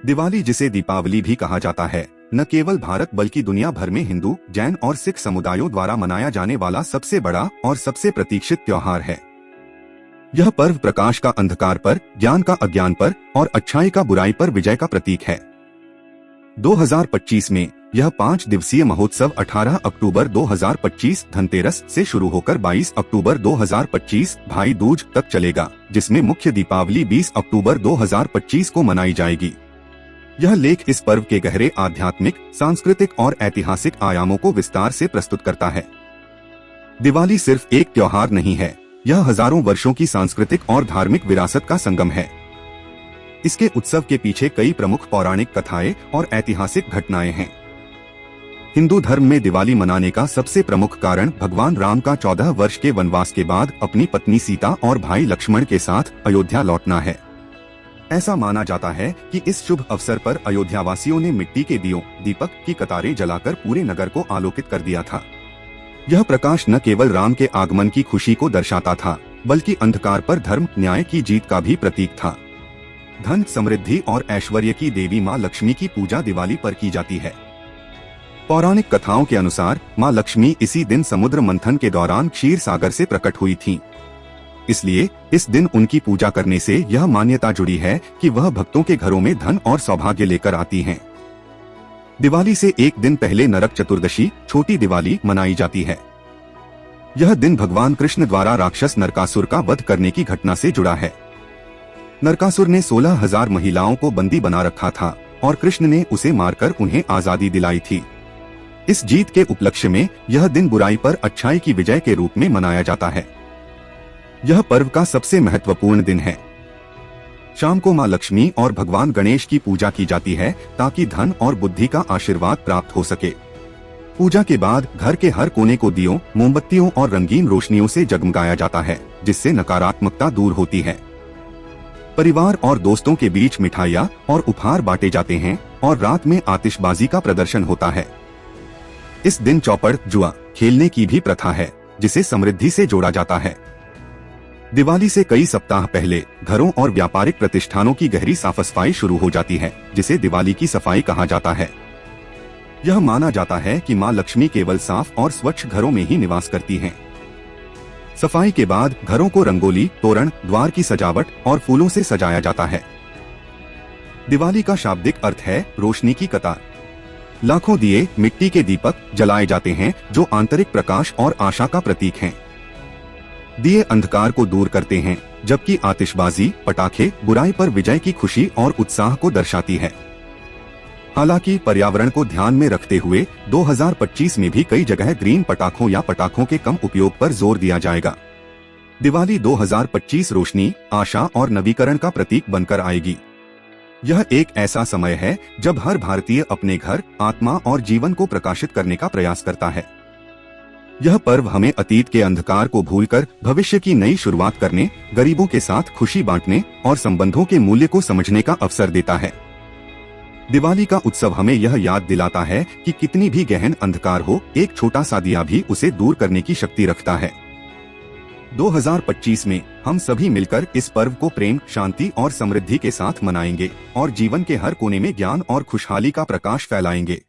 दिवाली, जिसे दीपावली भी कहा जाता है, न केवल भारत बल्कि दुनिया भर में हिंदू, जैन और सिख समुदायों द्वारा मनाया जाने वाला सबसे बड़ा और सबसे प्रतीक्षित त्योहार है। यह पर्व प्रकाश का अंधकार पर, ज्ञान का अज्ञान पर और अच्छाई का बुराई पर विजय का प्रतीक है। 2025 में यह 5 दिवसीय महोत्सव 18 अक्टूबर 2025 धनतेरस से शुरू होकर 22 अक्टूबर 2025 भाई दूज तक चलेगा, जिसमें मुख्य दीपावली 20 अक्टूबर 2025 को मनाई जाएगी। यह लेख इस पर्व के गहरे आध्यात्मिक, सांस्कृतिक और ऐतिहासिक आयामों को विस्तार से प्रस्तुत करता है। दिवाली सिर्फ एक त्योहार नहीं है, यह हजारों वर्षों की सांस्कृतिक और धार्मिक विरासत का संगम है। इसके उत्सव के पीछे कई प्रमुख पौराणिक कथाएं और ऐतिहासिक घटनाएं हैं। हिंदू धर्म में दिवाली मनाने का सबसे प्रमुख कारण भगवान राम का 14 वर्ष के वनवास के बाद अपनी पत्नी सीता और भाई लक्ष्मण के साथ अयोध्या लौटना है। ऐसा माना जाता है कि इस शुभ अवसर पर अयोध्यावासियों ने मिट्टी के दियों, दीपक की कतारें जलाकर पूरे नगर को आलोकित कर दिया था। यह प्रकाश न केवल राम के आगमन की खुशी को दर्शाता था, बल्कि अंधकार पर धर्म, न्याय की जीत का भी प्रतीक था। धन, समृद्धि और ऐश्वर्य की देवी माँ लक्ष्मी की पूजा दिवाली पर की जाती है। पौराणिक कथाओं के अनुसार माँ लक्ष्मी इसी दिन समुद्र मंथन के दौरान क्षीर सागर से प्रकट हुई थीं। इसलिए इस दिन उनकी पूजा करने से यह मान्यता जुड़ी है कि वह भक्तों के घरों में धन और सौभाग्य लेकर आती हैं। दिवाली से एक दिन पहले नरक चतुर्दशी, छोटी दिवाली मनाई जाती है। यह दिन भगवान कृष्ण द्वारा राक्षस नरकासुर का वध करने की घटना से जुड़ा है। नरकासुर ने 16,000 महिलाओं को बंदी बना रखा था और कृष्ण ने उसे मारकर उन्हें आजादी दिलाई थी। इस जीत के उपलक्ष्य में यह दिन बुराई पर अच्छाई की विजय के रूप में मनाया जाता है। यह पर्व का सबसे महत्वपूर्ण दिन है। शाम को माँ लक्ष्मी और भगवान गणेश की पूजा की जाती है ताकि धन और बुद्धि का आशीर्वाद प्राप्त हो सके। पूजा के बाद घर के हर कोने को दियों, मोमबत्तियों और रंगीन रोशनियों से जगमगाया जाता है, जिससे नकारात्मकता दूर होती है। परिवार और दोस्तों के बीच मिठाइयाँ और उपहार बांटे जाते हैं और रात में आतिशबाजी का प्रदर्शन होता है। इस दिन चौपड़, जुआ खेलने की भी प्रथा है, जिसे समृद्धि से जोड़ा जाता है। दिवाली से कई सप्ताह पहले घरों और व्यापारिक प्रतिष्ठानों की गहरी साफ सफाई शुरू हो जाती है, जिसे दिवाली की सफाई कहा जाता है। यह माना जाता है कि माँ लक्ष्मी केवल साफ और स्वच्छ घरों में ही निवास करती हैं। सफाई के बाद घरों को रंगोली, तोरण, द्वार की सजावट और फूलों से सजाया जाता है। दिवाली का शाब्दिक अर्थ है रोशनी की कतार। लाखों दिए, मिट्टी के दीपक जलाए जाते हैं जो आंतरिक प्रकाश और आशा का प्रतीक हैं। दिए अंधकार को दूर करते हैं, जबकि आतिशबाजी, पटाखे बुराई पर विजय की खुशी और उत्साह को दर्शाती है। हालांकि पर्यावरण को ध्यान में रखते हुए 2025 में भी कई जगह ग्रीन पटाखों या पटाखों के कम उपयोग पर जोर दिया जाएगा। दिवाली 2025 रोशनी, आशा और नवीकरण का प्रतीक बनकर आएगी। यह एक ऐसा समय है जब हर भारतीय अपने घर, आत्मा और जीवन को प्रकाशित करने का प्रयास करता है। यह पर्व हमें अतीत के अंधकार को भूलकर भविष्य की नई शुरुआत करने, गरीबों के साथ खुशी बांटने और संबंधों के मूल्य को समझने का अवसर देता है। दिवाली का उत्सव हमें यह याद दिलाता है कि कितनी भी गहन अंधकार हो, एक छोटा सा दिया भी उसे दूर करने की शक्ति रखता है। 2025 में हम सभी मिलकर इस पर्व को प्रेम, शांति और समृद्धि के साथ मनाएंगे और जीवन के हर कोने में ज्ञान और खुशहाली का प्रकाश फैलाएंगे।